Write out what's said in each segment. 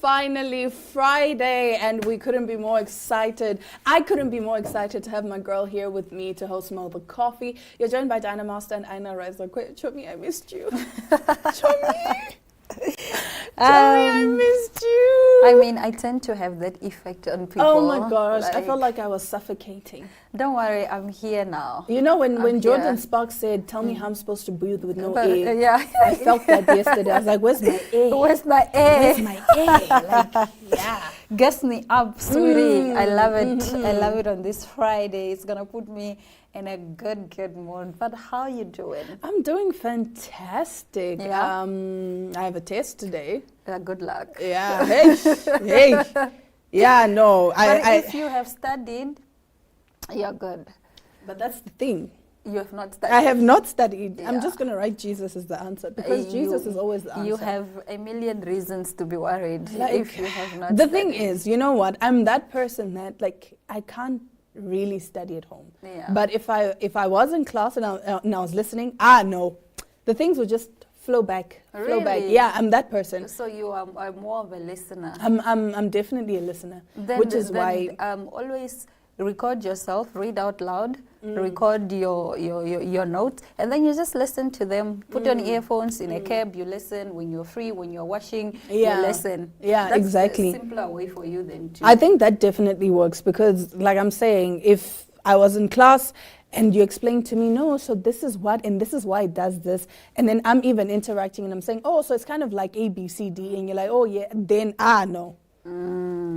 finally Friday, and we couldn't be more excited. I couldn't be more excited to have my girl here with me to host SmellThe Coffee. You're joined by Dinah Master and Aina Reiser. Chomi, I missed you. Chomi! Chomi, I missed you. I mean, I tend to have that effect on people. Oh my gosh, I felt like I was suffocating. Don't worry, I'm here now. You know, when Jordan Sparks said, "Tell me how I'm supposed to breathe with no air." Yeah. I felt that yesterday. I was like, where's my air? Where's my air? Where's my air? Like, yeah. Gas me up, sweetie. I love it. I love it on this Friday. It's going to put me in a good mood. But how you doing? I'm doing fantastic. Yeah? I have a test today. Good luck. Yeah. Hey. Yeah, no. But if you have studied, you're good. But that's the thing. You have not studied. I have not studied. Yeah. I'm just going to write Jesus as the answer because Jesus is always the answer. You have a million reasons to be worried if you have not The studied. thing is, you know what? I'm that person that, like, I can't really study at home. Yeah. But if I was in class and I was listening, no. The things would just flow back. Really? Yeah, I'm that person. So you are more of a listener. I'm definitely a listener, which is why always record yourself, read out loud, record your notes, and then you just listen to them. Put on earphones in a cab, you listen. When you're free, when you're washing, you listen. Yeah, That's exactly. a simpler way for you than to... I think that definitely works because, like I'm saying, if I was in class and you explain to me, no, so this is what, and this is why it does this, and then I'm even interacting and I'm saying, oh, so it's kind of like A, B, C, D, and you're like, oh, yeah, then, no.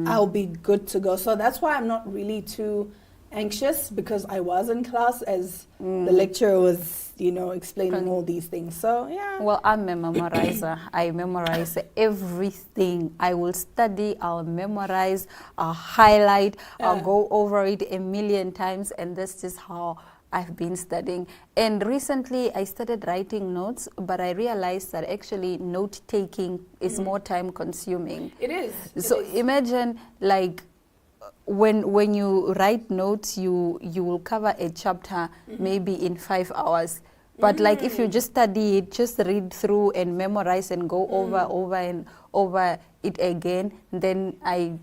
I'll be good to go. So that's why I'm not really too anxious because I was in class as the lecturer was, explaining all these things. So, yeah. Well, I'm a memorizer. I memorize everything. I will study, I'll memorize, I'll highlight, I'll go over it a million times, and that's just how I've been studying. And recently I started writing notes, but I realized that actually note-taking is more time-consuming. It is. So imagine, like, when you write notes, you will cover a chapter maybe in 5 hours. But like if you just study it, just read through and memorize and go over and over it again, then I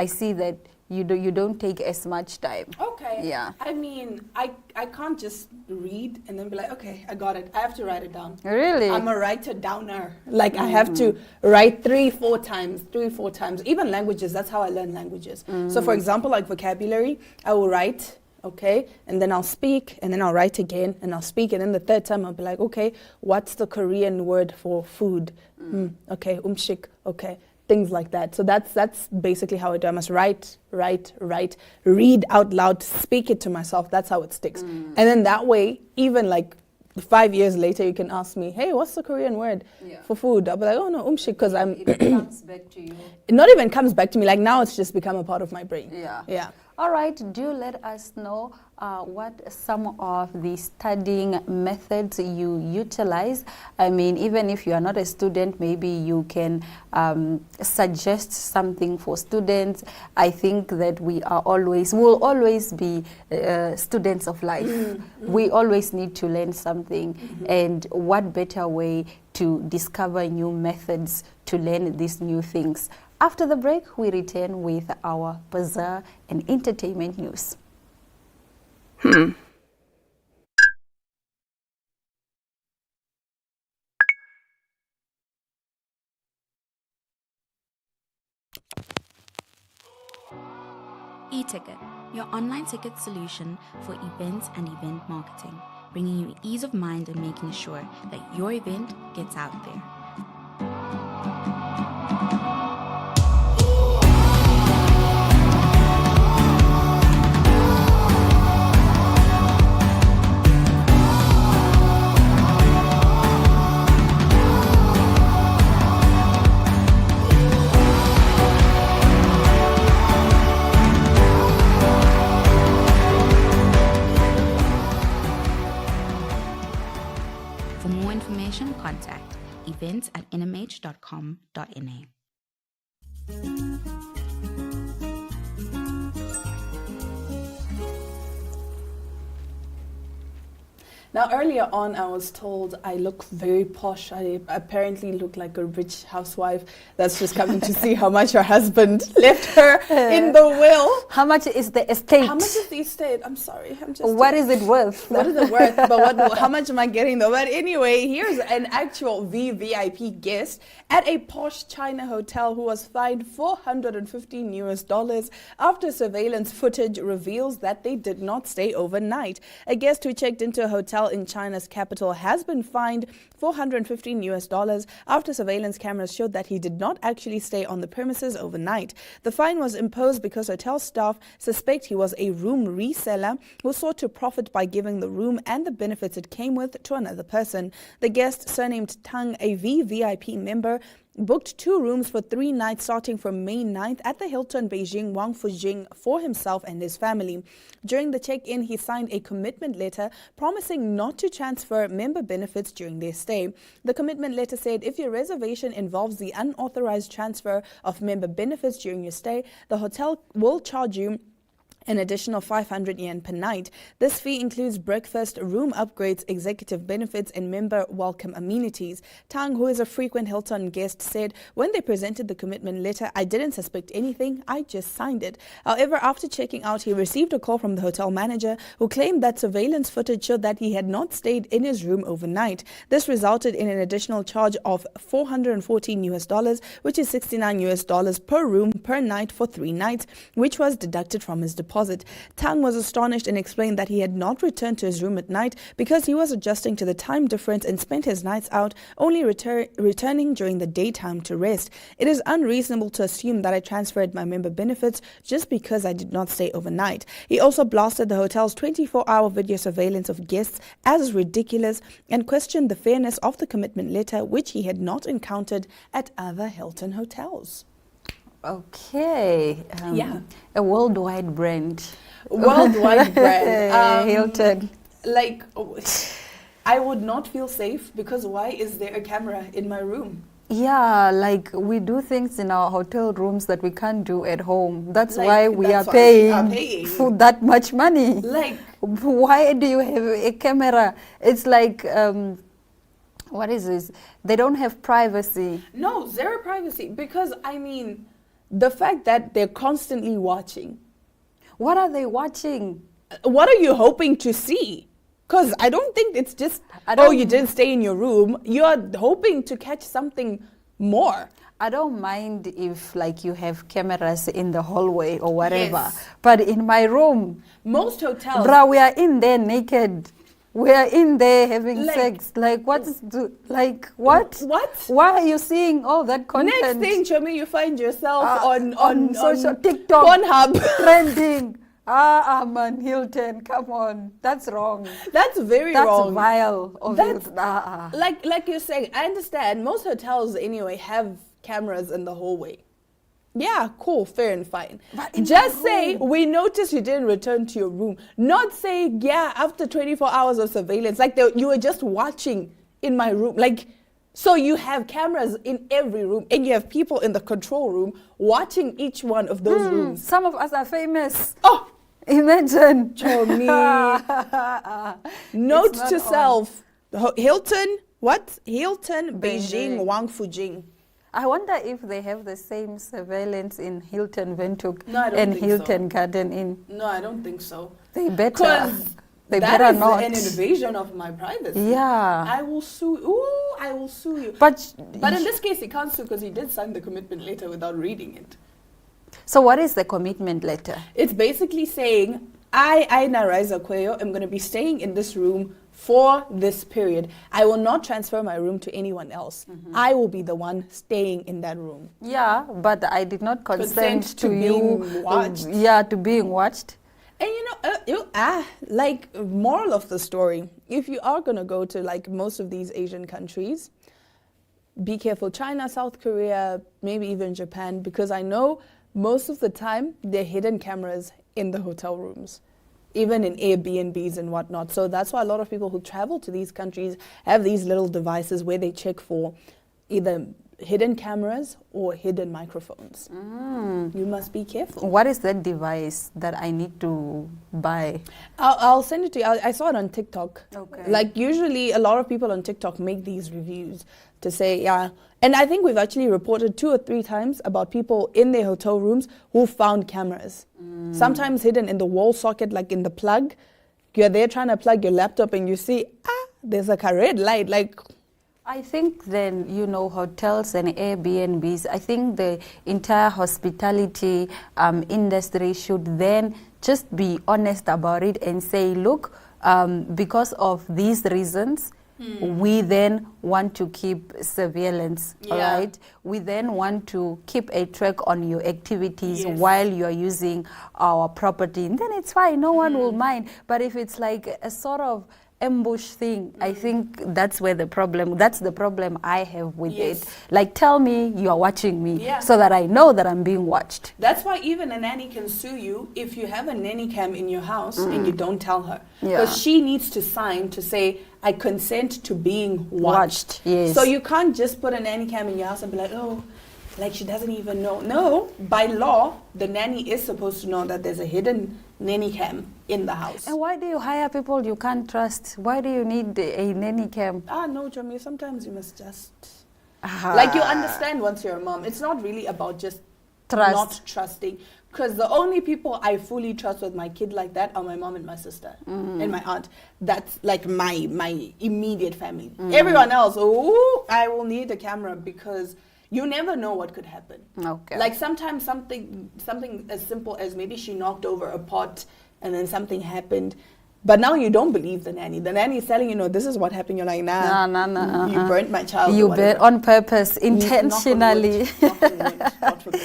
see that you don't take as much time. Okay. Yeah. I mean, I can't just read and then be like, okay, I got it. I have to write it down. Really? I'm a writer downer. Like I have to write 3-4 times. Even languages, that's how I learn languages. So for example, like vocabulary, I will write, okay, and then I'll speak, and then I'll write again, and I'll speak, and then the third time I'll be like, okay, what's the Korean word for food? Okay, umshik, okay. Things like that. So that's basically how I do. I must write, read out loud, speak it to myself. That's how it sticks. And then that way, even like 5 years later, you can ask me, hey, what's the Korean word for food? I'll be like, oh no, umshik, because it comes back to you. It not even comes back to me. Like now it's just become a part of my brain. Yeah. All right, do let us know what some of the studying methods you utilize. I mean, even if you are not a student, maybe you can suggest something for students. I think that will always be students of life. We always need to learn something, and what better way to discover new methods to learn these new things. After the break, we return with our bazaar and entertainment news. E-Ticket, your online ticket solution for events and event marketing, bringing you ease of mind and making sure that your event gets out there. For more information, contact events@nhom.na. Now, earlier on, I was told I look very posh. I apparently look like a rich housewife that's just coming to see how much her husband left her in the will. How much is the estate? How much is the estate? I'm sorry. I'm just. What is it worth? What is it worth? But how much am I getting though? But anyway, here's an actual VVIP guest at a posh China hotel who was fined $415 after surveillance footage reveals that they did not stay overnight. A guest who checked into a hotel in China's capital has been fined $415 after surveillance cameras showed that he did not actually stay on the premises overnight. The fine was imposed because hotel staff suspect he was a room reseller who sought to profit by giving the room and the benefits it came with to another person. The guest, surnamed Tang, a VVIP member, booked 2 rooms for 3 nights starting from May 9th at the Hilton Beijing Wangfujing for himself and his family. During the check-in, he signed a commitment letter promising not to transfer member benefits during their stay. The commitment letter said if your reservation involves the unauthorized transfer of member benefits during your stay, the hotel will charge you an additional 500 yen per night. This fee includes breakfast, room upgrades, executive benefits, and member welcome amenities. Tang, who is a frequent Hilton guest, said, when they presented the commitment letter, I didn't suspect anything, I just signed it. However, after checking out, he received a call from the hotel manager who claimed that surveillance footage showed that he had not stayed in his room overnight. This resulted in an additional charge of $414, which is $69 per room per night for 3 nights, which was deducted from his deposit. Tang was astonished and explained that he had not returned to his room at night because he was adjusting to the time difference and spent his nights out, only returning during the daytime to rest. It is unreasonable to assume that I transferred my member benefits just because I did not stay overnight. He also blasted the hotel's 24-hour video surveillance of guests as ridiculous and questioned the fairness of the commitment letter, which he had not encountered at other Hilton hotels. Okay. Yeah. A worldwide brand. Worldwide brand. Hilton. Like, I would not feel safe because why is there a camera in my room? Yeah, like we do things in our hotel rooms that we can't do at home. That's Like, why we that's are why we are paying paying. for that much money. Like, Why do you have a camera? It's like, what is this? They don't have privacy. no, zero privacy. Because, I mean, the fact that they're constantly watching. What are they watching? What are you hoping to see? Because I don't think it's just, you didn't stay in your room. You're hoping to catch something more. I don't mind if like you have cameras in the hallway or whatever. Yes. But in my room, Most hotels. bruh, we are in there naked. We are in there having Like- sex. Like what? What? What? Why are you seeing all that content? Next thing, Chomi, you find yourself on social TikTok, Pornhub. trending. Man, Hilton, come on, that's wrong. That's very That's wrong. vile. Of That's- you. Like you're saying, I understand. Most hotels anyway have cameras in the hallway. Yeah, cool, fair and fine. But in Just my say, room- we noticed you didn't return to your room. Not say, yeah, after 24 hours of surveillance, like you were just watching in my room. Like, so you have cameras in every room and you have people in the control room watching each one of those rooms. Some of us are famous. Oh, Imagine. Chomi. Note not to on. self, Hilton, what? Hilton, Beijing. Beijing, Wangfujing. I wonder if they have the same surveillance in Hilton Windhoek No, I don't and think Hilton so. Garden Inn. No, I don't think so. They better. Because They that better is not. an invasion of my privacy. Yeah. I will sue. Ooh, I will sue you. But in this case, he can't sue because he did sign the commitment letter without reading it. so what is the commitment letter? It's basically saying, I, Aina Raisa Kweyo, am going to be staying in this room for this period. I will not transfer my room to anyone else. I will be the one staying in that room. Yeah, but I did not consent To to being you. watched. Yeah, to being watched. And like, moral of the story, if you are going to go to like most of these Asian countries, be careful. China, South Korea, maybe even Japan, because I know most of the time there are hidden cameras in the hotel rooms, even in Airbnbs and whatnot. So that's why a lot of people who travel to these countries have these little devices where they check for either hidden cameras or hidden microphones. You must be careful. What is that device that I need to buy? I'll send it to you. I saw it on TikTok. Okay. Like usually a lot of people on TikTok make these reviews to say, yeah. And I think we've actually reported 2 or 3 times about people in their hotel rooms who found cameras. Sometimes hidden in the wall socket, like in the plug. You're there trying to plug your laptop and you see, there's like a red light. Like, I think then, hotels and Airbnbs, I think the entire hospitality industry should then just be honest about it and say, look, because of these reasons, we then want to keep surveillance, all right? We then want to keep a track on your activities while you're using our property. And then it's fine, no one will mind. But if it's like a sort of ambush thing, I think that's the problem I have with it. Like, tell me you are watching me so that I know that I'm being watched. That's why even a nanny can sue you if you have a nanny cam in your house and you don't tell her. Because she needs to sign to say, I consent to being watched. Yes. So you can't just put a nanny cam in your house and be like, oh, like she doesn't even know. No, by law, the nanny is supposed to know that there's a hidden nanny cam in the house. And why do you hire people you can't trust? Why do you need a nanny cam? No, Jamie, sometimes you must just... Like, you understand once you're a mom, it's not really about just not trusting. Because the only people I fully trust with my kid like that are my mom and my sister and my aunt. That's like my immediate family. Everyone else, I will need a camera because you never know what could happen. Okay. Like sometimes something as simple as maybe she knocked over a pot and then something happened. But now you don't believe the nanny. The nanny is telling you, this is what happened. You're like, nah. You burnt my child. You burnt on purpose, intentionally. Knock on wood. Not for good.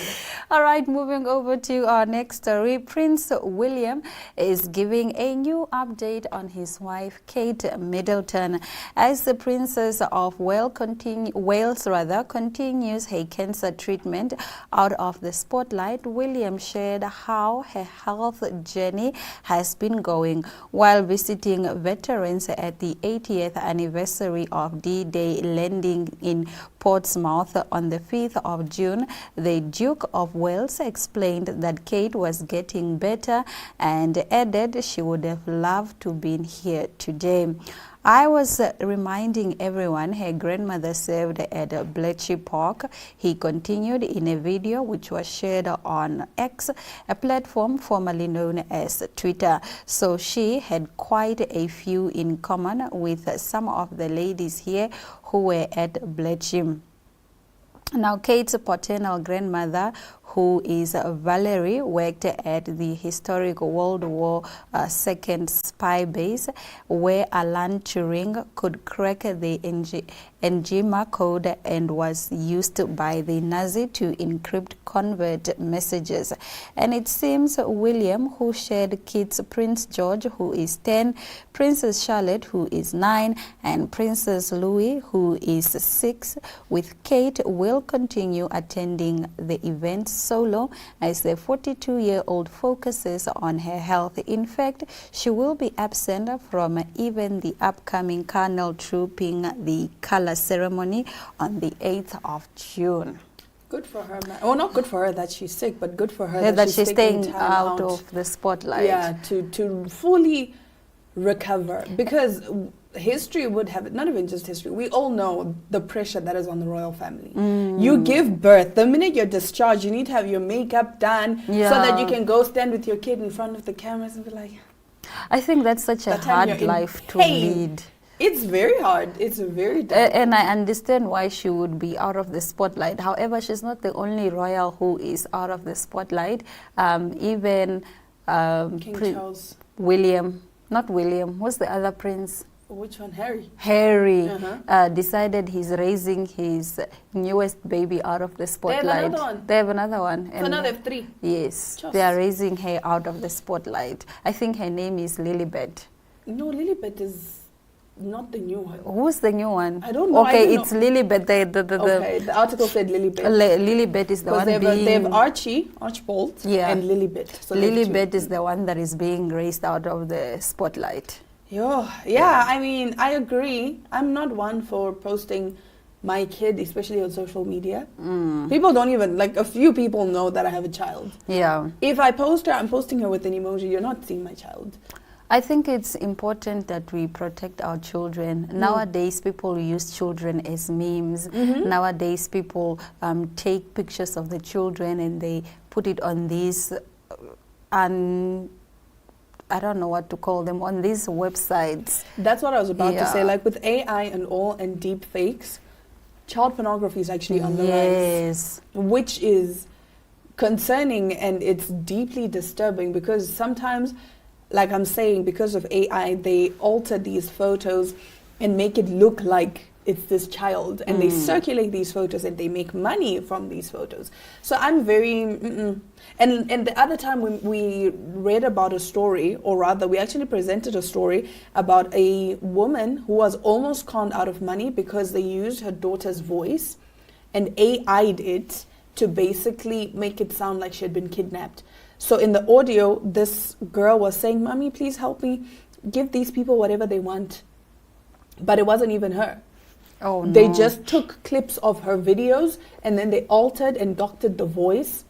All right, moving over to our next story. Prince William is giving a new update on his wife, Kate Middleton. As the Princess of Wales continues her cancer treatment out of the spotlight, William shared how her health journey has been going. While visiting veterans at the 80th anniversary of D-Day landing in Portsmouth on the 5th of June, the Duke of Wales explained that Kate was getting better and added she would have loved to be here today. I was reminding everyone her grandmother served at Bletchley Park, he continued in a video which was shared on X, a platform formerly known as Twitter. So she had quite a few in common with some of the ladies here who were at Bletchley. Now, Kate's paternal grandmother, who is Valerie, worked at the historic World War II spy base, where Alan Turing could crack the Enigma code and was used by the Nazi to encrypt convert messages. And it seems William, who shared kids Prince George, who is 10, Princess Charlotte, who is 9, and Princess Louis, who is 6, with Kate, will continue attending the event solo as the 42-year-old focuses on her health. In fact, she will be absent from even the upcoming Colonel Trooping the Color ceremony on the 8th of June. Good for her, man. Well, not good for her that she's sick, but good for her that she's taking staying time out of the spotlight. Yeah, to fully recover, because history would have it, not even just history, we all know the pressure that is on the royal family. You give birth, the minute you're discharged, you need to have your makeup done so that you can go stand with your kid in front of the cameras and be like... I think that's such a hard life to lead. It's very hard. It's very difficult. And I understand why she would be out of the spotlight. However, she's not the only royal who is out of the spotlight. Even King Charles. Not William, what's the other prince? Which one? Harry. Harry decided he's raising his newest baby out of the spotlight. They have another one. So now they have 3. Yes, they are raising her out of the spotlight. I think her name is Lilibet. No, Lilibet is not the new one. Who's the new one? I don't know. Okay, it's Lilibet. Okay, the article said Lilibet. Lilibet is the one they have Archibald, and Lilibet. So Lilibet is the one that is being raised out of the spotlight. Yeah, I mean, I agree. I'm not one for posting my kid, especially on social media. People don't even, like, a few people know that I have a child. Yeah. If I post her, I'm posting her with an emoji. You're not seeing my child. I think it's important that we protect our children. Nowadays, people use children as memes. Nowadays, people take pictures of the children and they put it on these, I don't know what to call them, on these websites. That's what I was about to say. Like with AI and all and deep fakes, child pornography is actually on the rise. Which is concerning, and it's deeply disturbing because sometimes, like I'm saying, because of AI, they alter these photos and make it look like it's this child, and they circulate these photos and they make money from these photos. So I'm very and the other time we read about a story, or rather we actually presented a story about a woman who was almost conned out of money because they used her daughter's voice and AI'd it to basically make it sound like she had been kidnapped. So in the audio, this girl was saying, "Mommy, please help me, give these people whatever they want." But it wasn't even her. Oh, no. They just took clips of her videos and then they altered and doctored the voice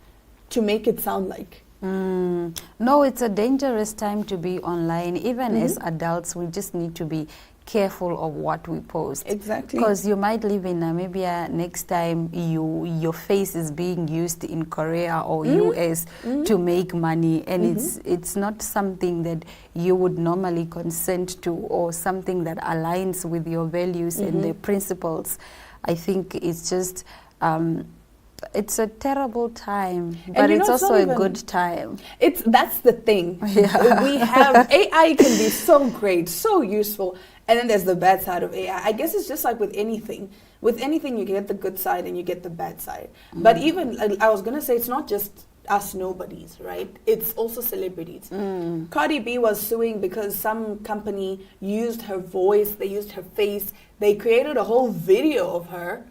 to make it sound like. No, it's a dangerous time to be online. Even as adults, we just need to be careful of what we post. Exactly. Because you might live in Namibia, next time your face is being used in Korea or US to make money, and it's not something that you would normally consent to, or something that aligns with your values and the principles. I think it's just it's a terrible time, but it's also a good time. That's the thing. We have AI can be so great, so useful, and then there's the bad side of AI. I guess it's just like with anything. With anything, you get the good side and you get the bad side. But even I was gonna say, it's not just us nobodies, right? It's also celebrities. Cardi B was suing because some company used her voice, they used her face, they created a whole video of her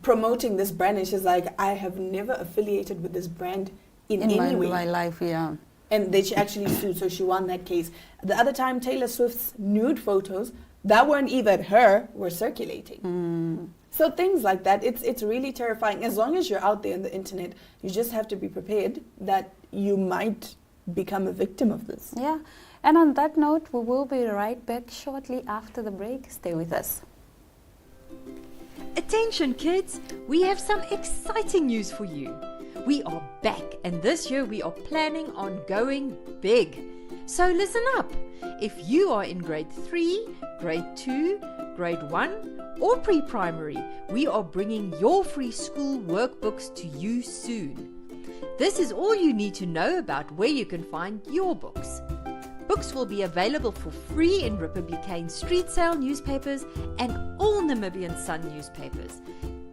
promoting this brand, and she's like, "I have never affiliated with this brand in any way." My life, yeah. And then she actually sued, so she won that case. The other time, Taylor Swift's nude photos that weren't even her were circulating. So things like that, it's really terrifying. As long as you're out there on the internet, you just have to be prepared that you might become a victim of this. Yeah, and on that note, we will be right back shortly after the break. Stay with us. Attention kids, we have some exciting news for you. We are back, and this year we are planning on going big. So listen up. If you are in grade 3, grade 2, grade 1 or pre-primary, we are bringing your free school workbooks to you soon. This is all you need to know about where you can find your books. Books will be available for free in Republican street sale newspapers and all Namibian Sun newspapers.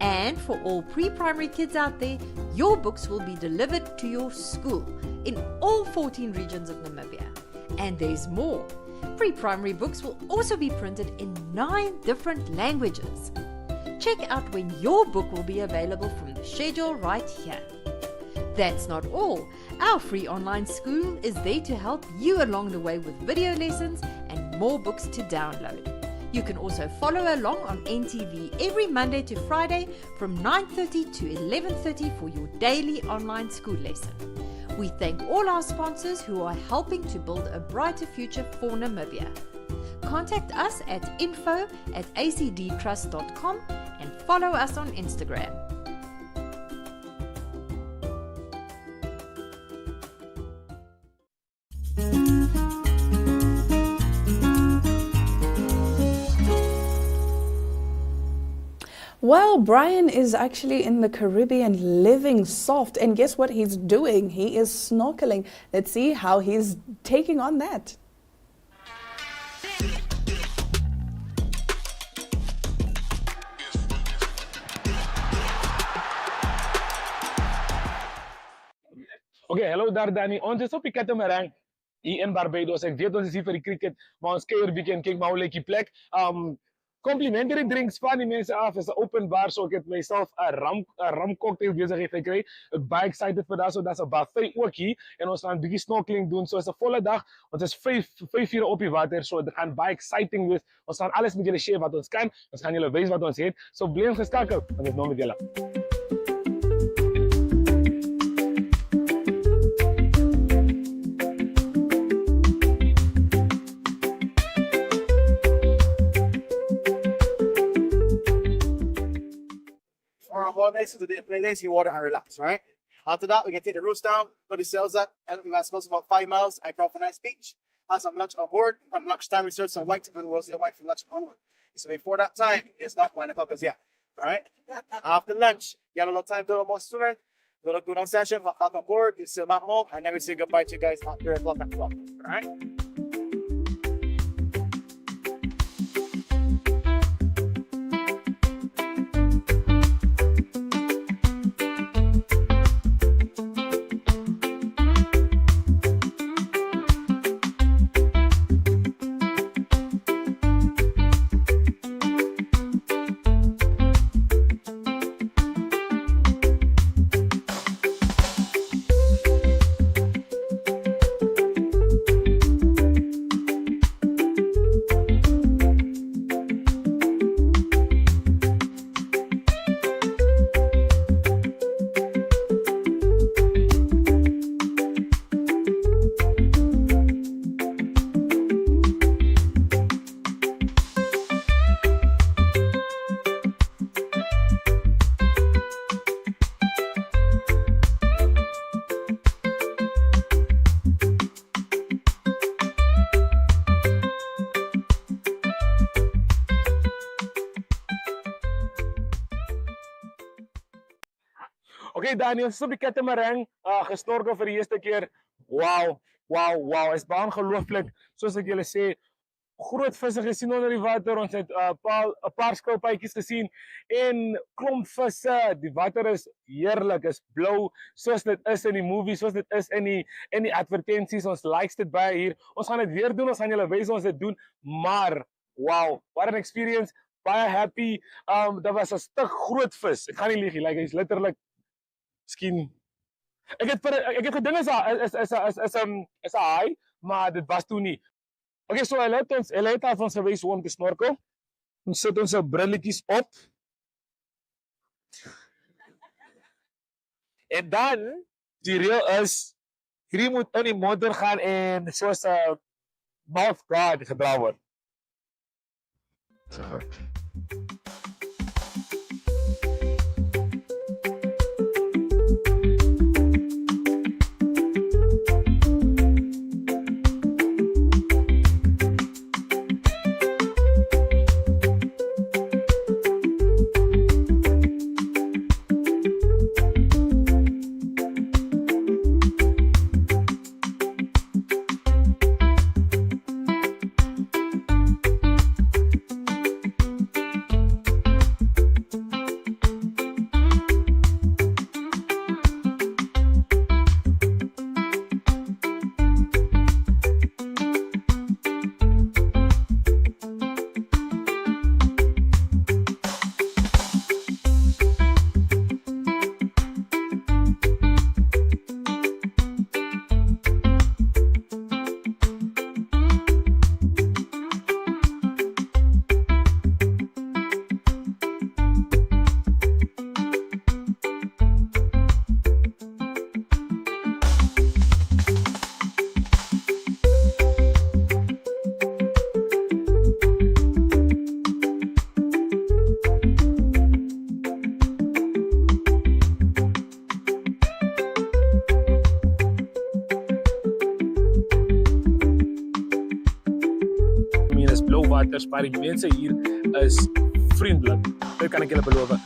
And for all pre-primary kids out there, your books will be delivered to your school in all 14 regions of Namibia. And there's more. Pre-primary books will also be printed in 9 different languages. Check out when your book will be available from the schedule right here. That's not all. Our free online school is there to help you along the way with video lessons and more books to download. You can also follow along on NTV every Monday to Friday from 9:30 to 11:30 for your daily online school lesson. We thank all our sponsors who are helping to build a brighter future for Namibia. Contact us at info@acdtrust.com and follow us on Instagram. Well, Brian is actually in the Caribbean living soft. And guess what he's doing? He is snorkeling. Let's see how he's taking on that. Okay, hello daar Danny. Ons is op die Catamaran hier in Barbados. Ek weet ons is hier vir die cricket, maar ons kuier weekend kyk maar hoe lyk die plek. complimentary drinks van die mense af is 'n open bar, so ek het myself 'n rum cocktail besigheid gekry. Ek baie excited vir dat, so daar's 'n buffet ook hier en ons gaan 'n bietjie snorkeling doen. So is 'n volle dag. Ons is 5 ure op die water, so dit gaan baie exciting wees. Ons gaan alles met julle share wat ons kan. Ons gaan julle wys wat ons het. So bly geskakel, want dit nou met julle. So the play lazy water and relax, right? After that, we can take the roofs down, go to Celsa, and we must go about 5 miles. I drop a nice beach, have some lunch on board. At lunchtime, we serve some white to we'll see a white for lunch onward. So before that time, it's not 1 o'clock as yet, all right? After lunch, you have a little time to do a more swimming, do a good on session, hop on board, you still back home, and then we say goodbye to you guys at 3 o'clock at 12, all right? Okay, Daniel, ons is op die Catamaran gesnorkel vir die eerste keer. Wow, is baie ongelooflik. Soos ek julle sê, groot visse gesien onder die water. Ons het 'n paar skilpaadjies gesien en klomp visse. Die water is heerlik, is blou, soos dit is in die movies, soos dit is in die advertensies. Ons likes dit baie hier. Ons gaan dit weer doen, ons gaan julle wys ons dit doen. Maar wow, what an experience. Baie happy. Daar was 'n stuk groot vis. Ek gaan nie lieg nie, like hy's letterlik miskien ek het gedink is 'n haai, maar dit was toe nie. Okay, so hy het ons gewys hoe om te snorkel. Ons sit ons brilletjies op. En dan die reël is hierdie moet in die modder gaan en soos 'n mouth guard gedra word. waters, maar die mense hier is vriendelik. Dit kan ek julle beloof.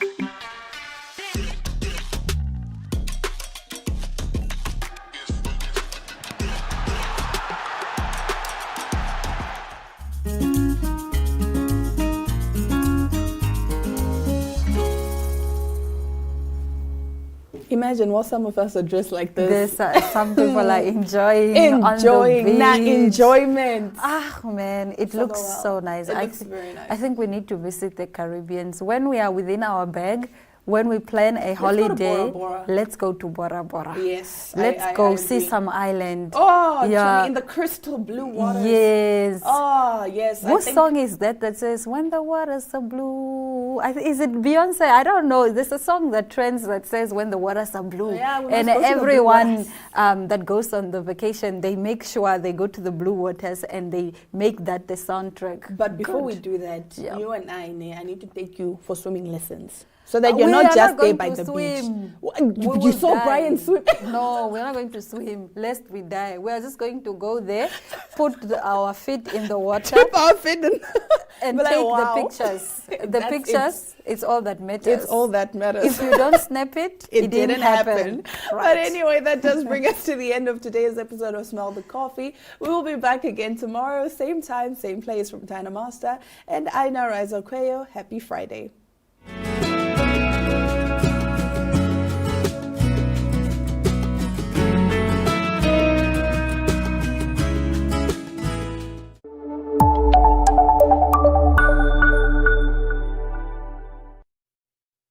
imagine while some of us are dressed like this. Some people are enjoying on the beach. Enjoyment. Ah, man, it looks so nice. It looks very nice. I think we need to visit the Caribbean. When we are within our bag, when we plan a holiday, let's go to Bora Bora. Yes. Let's go see some island. Oh, yeah. In the crystal blue waters. Yes. Oh, yes. What song is that says, when the waters are blue? Is it Beyonce? I don't know. There's a song that trends that says, when the waters are blue. Yeah, and everyone that goes on the vacation, they make sure they go to the blue waters and they make that the soundtrack. But before we do that, you and I need to take you for swimming lessons. So that you're not just there by the beach. You saw Brian swim. No, we're not going to swim, lest we die. We are just going to go there, put our feet in the water. Dip our feet in and take the pictures. The pictures, it's all that matters. It's all that matters. If you don't snap it, it didn't happen. Right. But anyway, that does bring us to the end of today's episode of Smell the Coffee. We will be back again tomorrow, same time, same place from Dynamaster. And I know Rizal Quayo. Happy Friday.